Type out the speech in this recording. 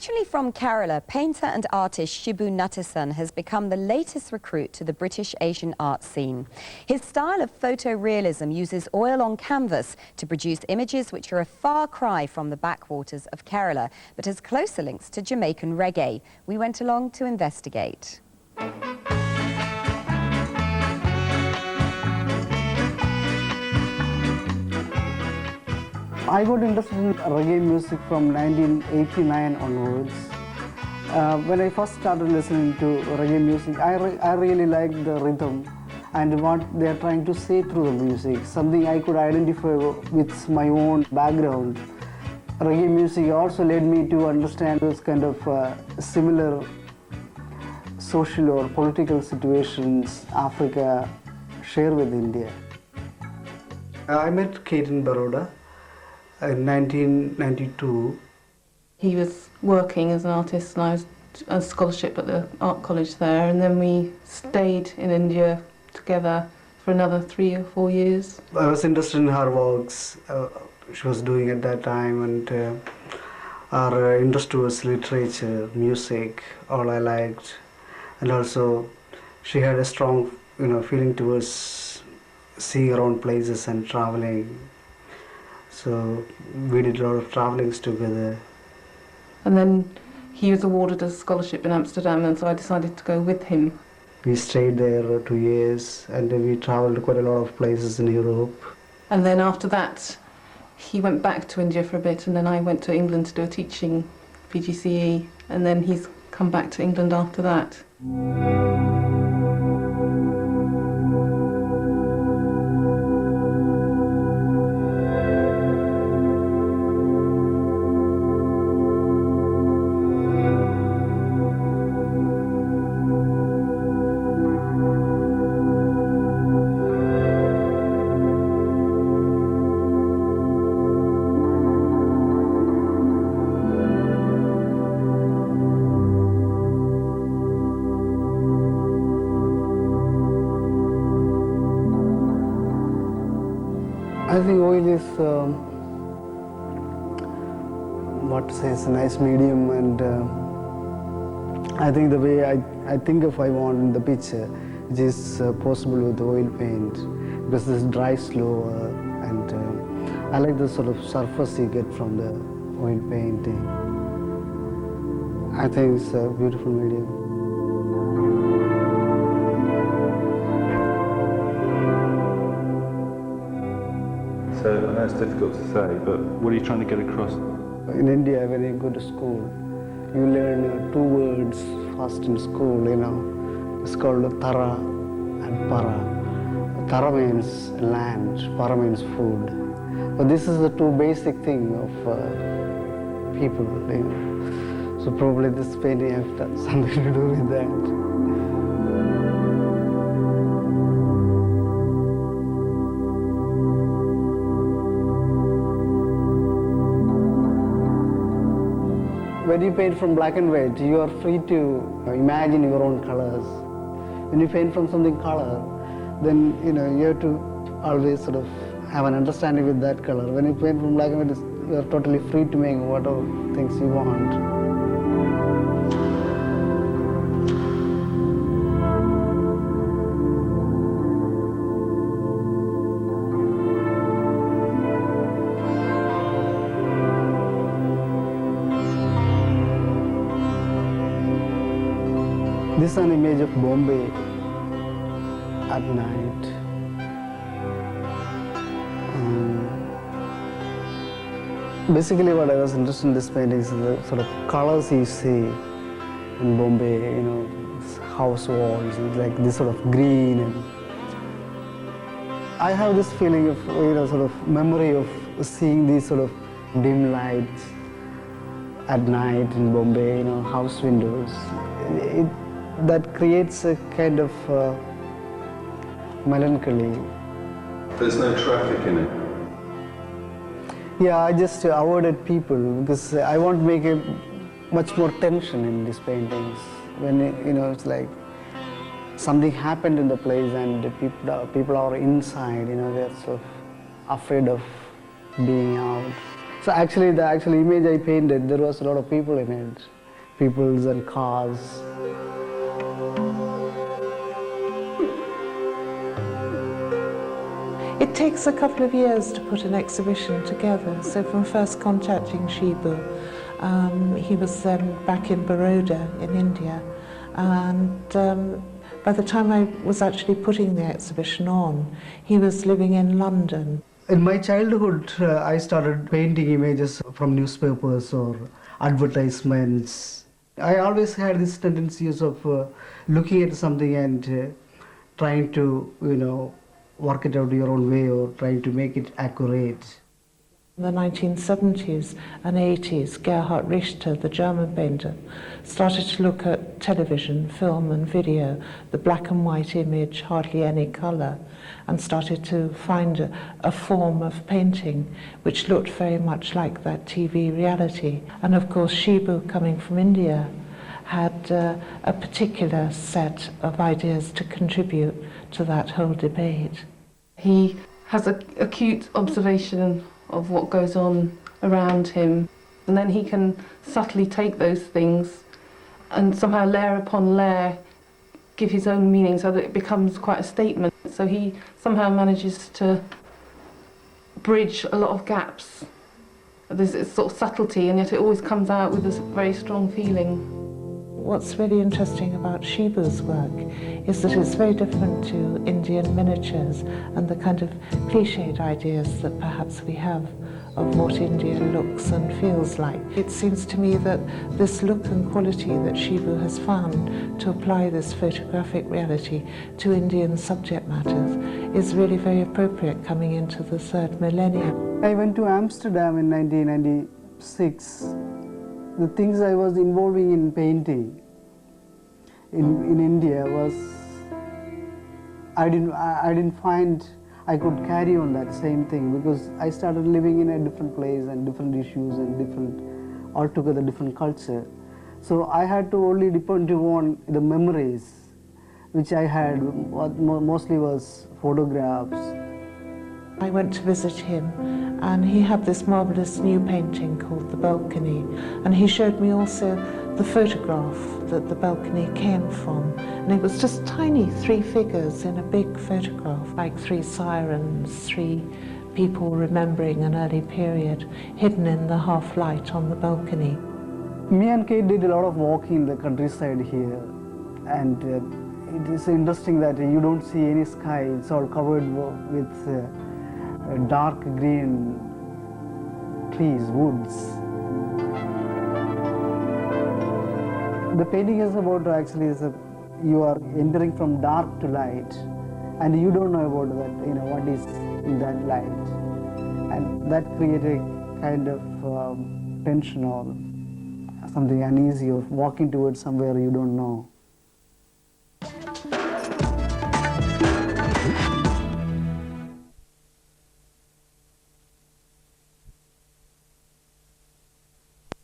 Originally from Kerala, painter and artist Shibu Natesan has become the latest recruit to the British Asian art scene. His style of photorealism uses oil on canvas to produce images which are a far cry from the backwaters of Kerala, but has closer links to Jamaican reggae. We went along to investigate. I got interested in reggae music from 1989 onwards. When I first started listening to reggae music, I really liked the rhythm and what they are trying to say through the music, something I could identify with my own background. Reggae music also led me to understand those kind of similar social or political situations Africa share with India. I met Kate in Baroda in 1992. He was working as an artist and I was on a scholarship at the art college there, and then we stayed in India together for another 3 or 4 years. I was interested in her works she was doing at that time, and her interest towards literature, music, all I liked. And also she had a strong feeling towards seeing around places and traveling. So we did a lot of travelings together. And then he was awarded a scholarship in Amsterdam, and so I decided to go with him. We stayed there 2 years, and then we travelled quite a lot of places in Europe. And then after that, he went back to India for a bit, and then I went to England to do a teaching PGCE, and then he's come back to England after that. I think oil is, what to say, it's a nice medium, and I think the way I think if I want in the picture, it is possible with oil paint, because this dries slower, and I like the sort of surface you get from the oil painting. I think it's a beautiful medium. So I know it's difficult to say, but what are you trying to get across? In India, when you go to school, you learn 2 words first in school, It's called Tara and Para. Tara means land, Para means food. But this is the 2 basic thing of people, So probably this painting has something to do with that. When you paint from black and white, you are free to imagine your own colors. When you paint from something color, then you have to always sort of have an understanding with that color. When you paint from black and white, you are totally free to make whatever things you want. This is an image of Bombay at night. Basically what I was interested in this painting is the sort of colors you see in Bombay, house walls, like this sort of green. And I have this feeling of, sort of memory of seeing these sort of dim lights at night in Bombay, house windows. That creates a kind of melancholy. There's no traffic in it. Yeah, I just avoided people because I want to make much more tension in these paintings. When it's like something happened in the place and people are inside. They're sort of afraid of being out. So actually, the actual image I painted, there was a lot of people in it, peoples and cars. It takes a couple of years to put an exhibition together. So from first contacting Shibu, he was then back in Baroda in India, and by the time I was actually putting the exhibition on, he was living in London. In my childhood, I started painting images from newspapers or advertisements. I always had these tendencies of looking at something and trying to, work it out your own way or trying to make it accurate. In the 1970s and 80s, Gerhard Richter, the German painter, started to look at television, film and video, the black and white image, hardly any colour, and started to find a form of painting which looked very much like that TV reality. And of course, Shibu, coming from India, had a particular set of ideas to contribute to that whole debate. He has an acute observation of what goes on around him, and then he can subtly take those things and somehow layer upon layer give his own meaning so that it becomes quite a statement. So he somehow manages to bridge a lot of gaps. There's this sort of subtlety, and yet it always comes out with this very strong feeling. What's really interesting about Shibu's work is that it's very different to Indian miniatures and the kind of cliched ideas that perhaps we have of what India looks and feels like. It seems to me that this look and quality that Shibu has found to apply this photographic reality to Indian subject matters is really very appropriate coming into the third millennium. I went to Amsterdam in 1996. The things I was involving in painting in India was, I didn't find I could carry on that same thing, because I started living in a different place and different issues and altogether different culture. So I had to only depend on the memories which I had, what mostly was photographs. I went to visit him, and he had this marvellous new painting called The Balcony, and he showed me also the photograph that the balcony came from, and it was just tiny 3 figures in a big photograph, like 3 sirens, 3 people remembering an early period, hidden in the half light on the balcony. Me and Kate did a lot of walking in the countryside here, and it is interesting that you don't see any sky. It's all covered with dark green trees, woods. The painting is about you are entering from dark to light, and you don't know about that, what is in that light, and that creates a kind of tension or something uneasy of walking towards somewhere you don't know.